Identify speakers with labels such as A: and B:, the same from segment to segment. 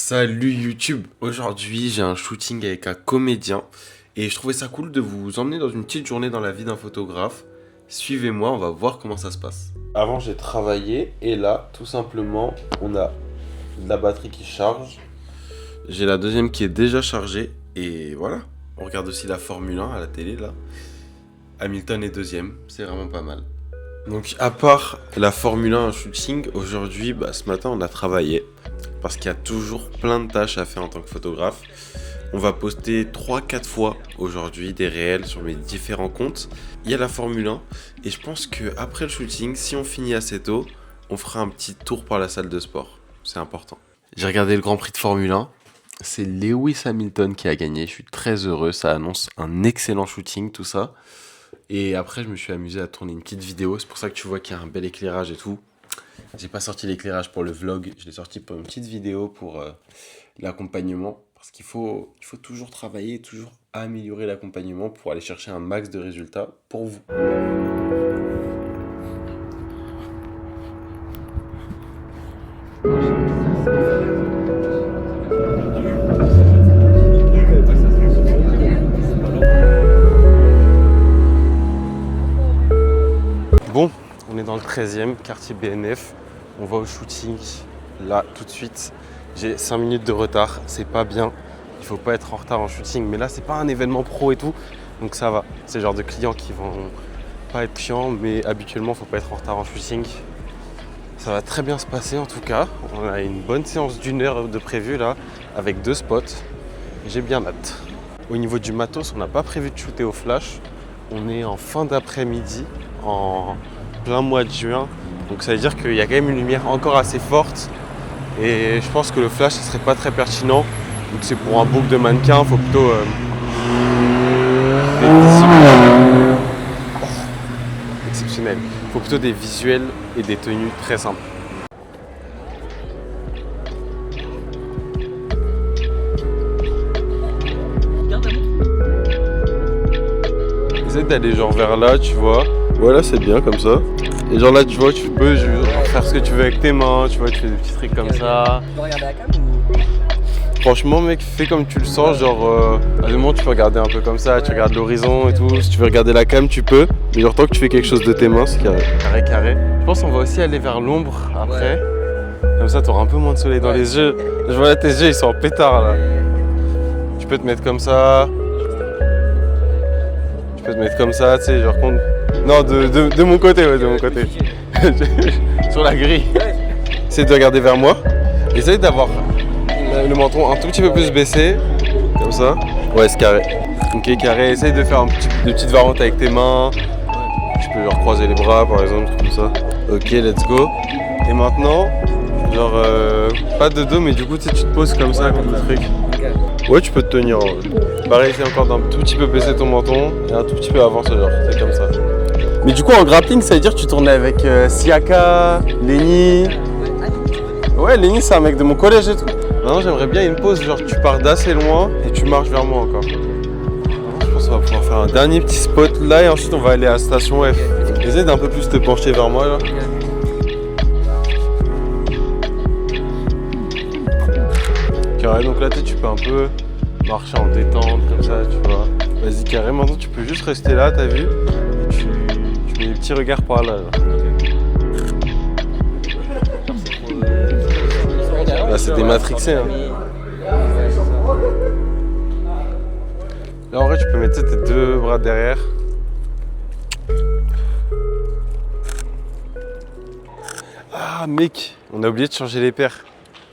A: Salut YouTube, aujourd'hui j'ai un shooting avec un comédien et je trouvais ça cool de vous emmener dans une petite journée dans la vie d'un photographe. Suivez-moi, on va voir comment ça se passe. Avant j'ai travaillé et là tout simplement on a de la batterie qui charge. J'ai la deuxième qui est déjà chargée et voilà. On regarde aussi la Formule 1 à la télé là. Hamilton est deuxième, c'est vraiment pas mal. Donc à part la Formule 1 shooting, aujourd'hui, ce matin on a travaillé. Parce qu'il y a toujours plein de tâches à faire en tant que photographe. On va poster 3-4 fois aujourd'hui des réels sur mes différents comptes. Il y a la Formule 1 et je pense qu'après le shooting, si on finit assez tôt, on fera un petit tour par la salle de sport. C'est important. J'ai regardé le Grand Prix de Formule 1. C'est Lewis Hamilton qui a gagné. Je suis très heureux. Ça annonce un excellent shooting, tout ça. Et après, je me suis amusé à tourner une petite vidéo. C'est pour ça que tu vois qu'il y a un bel éclairage et tout. J'ai pas sorti l'éclairage pour le vlog, je l'ai sorti pour une petite vidéo pour l'accompagnement. Parce qu'il faut toujours travailler, toujours améliorer l'accompagnement pour aller chercher un max de résultats pour vous. Bon, on est dans le 13e, quartier BNF. On va au shooting, là, tout de suite. J'ai 5 minutes de retard, c'est pas bien. Il faut pas être en retard en shooting, mais là, c'est pas un événement pro et tout, donc ça va. C'est le genre de clients qui vont pas être chiants, mais habituellement, faut pas être en retard en shooting. Ça va très bien se passer en tout cas. On a une bonne séance d'1 heure de prévu là, avec 2 spots. J'ai bien hâte. Au niveau du matos, on n'a pas prévu de shooter au flash. On est en fin d'après-midi, en plein mois de juin. Donc ça veut dire qu'il y a quand même une lumière encore assez forte. Et je pense que le flash, ce serait pas très pertinent. Donc c'est pour un book de mannequin, il faut plutôt exceptionnel. Il faut plutôt des visuels et des tenues très simples. Essaye d'aller genre vers là, tu vois. Voilà, c'est bien comme ça. Et genre là, tu vois, tu peux faire ce que tu veux avec tes mains, tu vois, tu fais des petits trucs comme ça.
B: Tu peux regarder la cam ou...
A: Franchement, mec, fais comme tu le sens, genre, à un moment, tu peux regarder un peu comme ça, tu regardes l'horizon et tout. Si tu veux regarder la cam, tu peux. Mais genre, tant que tu fais quelque chose de tes mains, c'est carré. Carré, carré. Je pense qu'on va aussi aller vers l'ombre après. Ouais. Comme ça, t'auras un peu moins de soleil dans les yeux. Je vois là, tes yeux, ils sont en pétard, là. Tu peux te mettre comme ça. Tu peux te mettre comme ça, tu sais, genre, compte... Non, de mon côté, ouais, de mon côté. Sur la grille. Essaye de regarder vers moi. Essaye d'avoir le menton un tout petit peu plus baissé. Comme ça. Ouais, c'est carré. Ok, carré. Essaye de faire des petites variantes avec tes mains. Tu peux genre croiser les bras, par exemple, comme ça. Ok, let's go. Et maintenant, genre, pas de dos, mais du coup, tu sais, tu te poses comme ça, comme le truc. Ouais, tu peux te tenir. Pareil, essaye encore d'un tout petit peu baisser ton menton et un tout petit peu avancer, genre, c'est comme ça. Mais du coup, en grappling, ça veut dire que tu tournais avec Siaka, Lenny. Ouais, Lenny, c'est un mec de mon collège et tout. Non, j'aimerais bien une pause, genre tu pars d'assez loin et tu marches vers moi encore. Je pense qu'on va pouvoir faire un dernier petit spot là et ensuite on va aller à la station F. Essaye d'un peu plus te pencher vers moi là. Carré, donc là tu peux un peu marcher en détente comme ça, tu vois. Vas-y, carré, maintenant tu peux juste rester là, t'as vu? Et tu mets des petits regards par là. Là, c'est des matrixés. Hein. Là, en vrai, tu peux mettre tes 2 bras derrière. Ah, mec, on a oublié de changer les paires.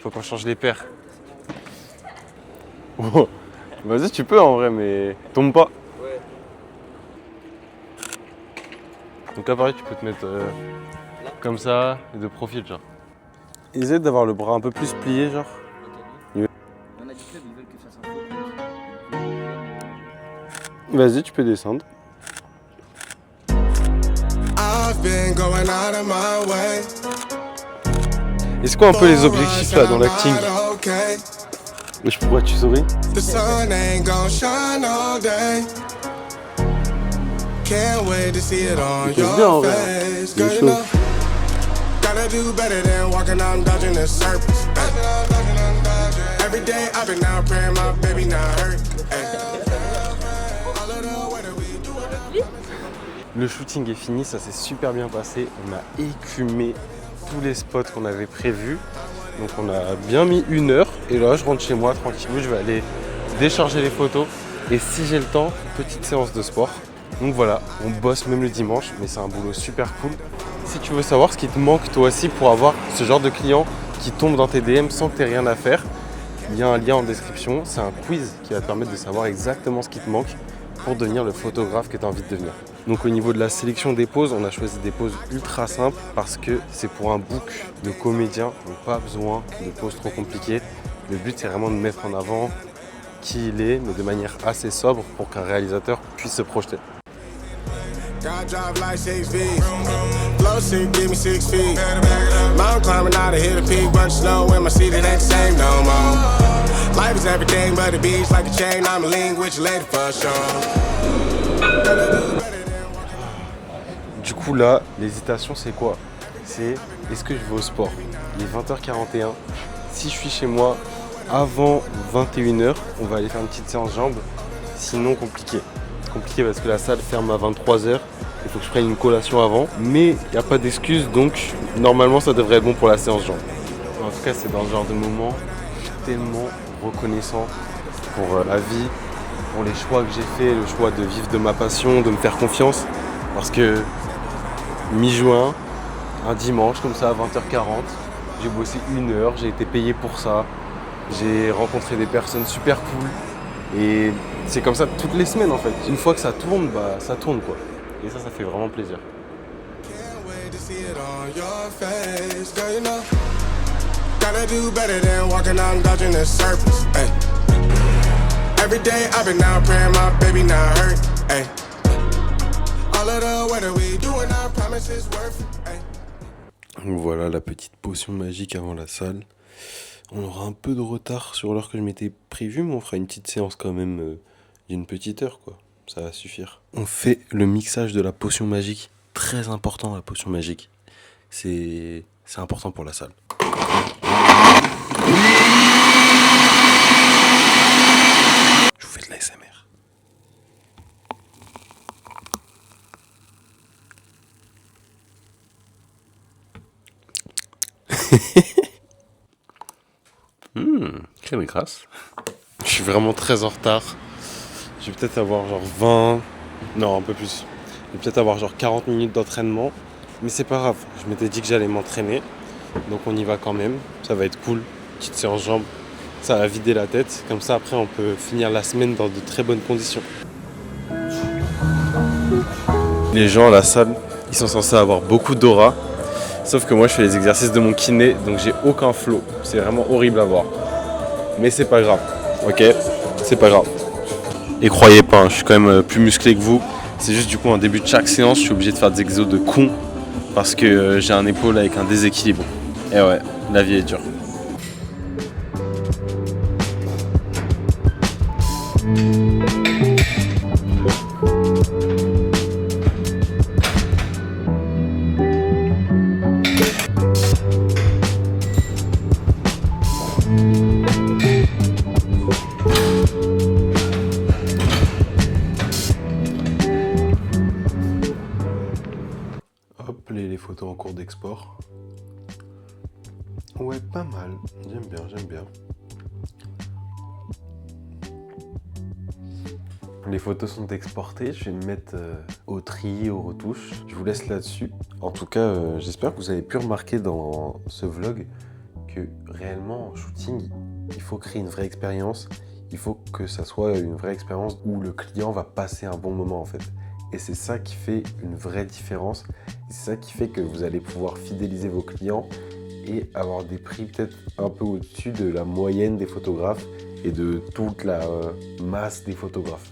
A: Faut qu'on change les paires. Oh. Vas-y, tu peux en vrai, mais tombe pas. Ouais. Donc là, pareil, tu peux te mettre comme ça et de profil, genre. Essaye d'avoir le bras un peu plus plié, genre. Okay. On a dit club, ils veulent que ça soit un peu. Vas-y, tu peux descendre. Et c'est quoi un peu les objectifs là dans l'acting? Mais pourquoi tu souris? C'est bien en vrai. Il est chaud.
C: day I've been out praying my baby not hurt.
A: Le shooting est fini, ça s'est super bien passé. On a écumé tous les spots qu'on avait prévus. Donc on a bien mis 1 heure. Et là, je rentre chez moi tranquillou. Je vais aller décharger les photos. Et si j'ai le temps, petite séance de sport. Donc voilà, on bosse même le dimanche, mais c'est un boulot super cool. Si tu veux savoir ce qui te manque toi aussi pour avoir ce genre de client qui tombe dans tes DM sans que tu aies rien à faire, il y a un lien en description. C'est un quiz qui va te permettre de savoir exactement ce qui te manque pour devenir le photographe que tu as envie de devenir. Donc au niveau de la sélection des poses, on a choisi des poses ultra simples parce que c'est pour un book de comédien, donc pas besoin de poses trop compliquées. Le but c'est vraiment de mettre en avant qui il est, mais de manière assez sobre pour qu'un réalisateur puisse se projeter.
C: God drive like 6 feet. Flow sick, give me 6 feet. Mountain climbing out of here to peak, bunch of snow in my seat, it ain't the same no more. Life is everything but the beach, like a chain, I'm a link with you later for sure.
A: Du coup là, l'hésitation c'est quoi? C'est est-ce que je vais au sport? Il est 20h41. Si je suis chez moi avant 21h, on va aller faire une petite séance jambes. Sinon compliqué. Compliqué parce que la salle ferme à 23h. Il faut que je prenne une collation avant. Mais il n'y a pas d'excuse, donc normalement ça devrait être bon pour la séance jambes. En tout cas, c'est dans ce genre de moment tellement reconnaissant pour la vie, pour les choix que j'ai fait, le choix de vivre de ma passion, de me faire confiance. Parce que mi-juin, un dimanche comme ça à 20h40, j'ai bossé 1 heure, j'ai été payé pour ça. J'ai rencontré des personnes super cool. Et c'est comme ça toutes les semaines en fait. Une fois que ça tourne, bah ça tourne quoi. Et ça fait vraiment plaisir. Donc voilà la petite potion magique avant la salle. On aura un peu de retard sur l'heure que je m'étais prévu, mais on fera une petite séance quand même d'une petite heure, quoi. Ça va suffire. On fait le mixage de la potion magique. Très important, la potion magique. C'est important pour la salle. Je vous fais de l'ASMR. Crème grasse. Je suis vraiment très en retard. Je vais peut-être avoir genre 20... Non, un peu plus. Je vais peut-être avoir genre 40 minutes d'entraînement. Mais c'est pas grave. Je m'étais dit que j'allais m'entraîner. Donc on y va quand même. Ça va être cool. Petite séance jambes. Ça va vider la tête. Comme ça, après, on peut finir la semaine dans de très bonnes conditions. Les gens à la salle, ils sont censés avoir beaucoup d'aura. Sauf que moi, je fais les exercices de mon kiné. Donc j'ai aucun flow. C'est vraiment horrible à voir. Mais c'est pas grave. Ok? C'est pas grave. Et croyez pas, hein, je suis quand même plus musclé que vous. C'est juste du coup en début de chaque séance, je suis obligé de faire des exos de con parce que j'ai un épaule avec un déséquilibre. Et ouais, la vie est dure. Hop, les photos en cours d'export. Ouais, pas mal. J'aime bien, j'aime bien. Les photos sont exportées, je vais me mettre au tri, aux retouches. Je vous laisse là-dessus. En tout cas, j'espère que vous avez pu remarquer dans ce vlog que réellement en shooting, il faut créer une vraie expérience. Il faut que ça soit une vraie expérience où le client va passer un bon moment en fait. Et c'est ça qui fait une vraie différence. C'est ça qui fait que vous allez pouvoir fidéliser vos clients et avoir des prix peut-être un peu au-dessus de la moyenne des photographes et de toute la masse des photographes.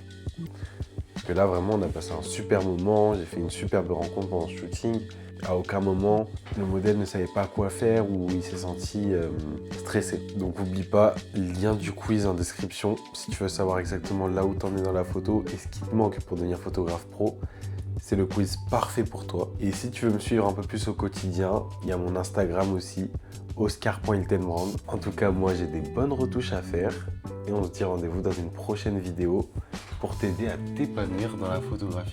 A: Parce que là, vraiment, on a passé un super moment. J'ai fait une superbe rencontre pendant ce shooting. À aucun moment, le modèle ne savait pas quoi faire ou il s'est senti stressé. Donc, n'oublie pas, lien du quiz en description si tu veux savoir exactement là où tu en es dans la photo et ce qui te manque pour devenir photographe pro. C'est le quiz parfait pour toi. Et si tu veux me suivre un peu plus au quotidien, il y a mon Instagram aussi, Oscar.Hiltenbrand. En tout cas, moi j'ai des bonnes retouches à faire et on se dit rendez-vous dans une prochaine vidéo pour t'aider à t'épanouir dans la photographie.